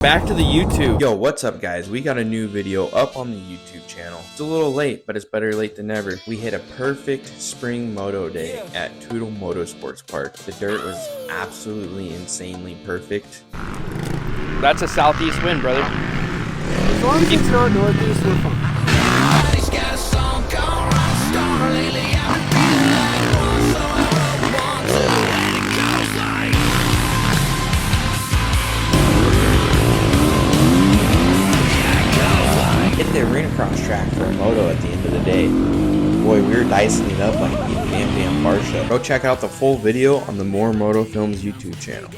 Back to the YouTube. Yo, what's up guys? We got a new video up on the YouTube channel. It's a little late, but it's better late than never. We hit a perfect spring moto day at Tootle Motorsports Park. The dirt was absolutely insanely perfect. That's a southeast wind, brother. As long as it's not northeast, we're fine. Hit the arena cross track for a moto at the end of the day. Boy, we were dicing it up like the damn bar show. Go check out the full video on the More Moto Films YouTube channel.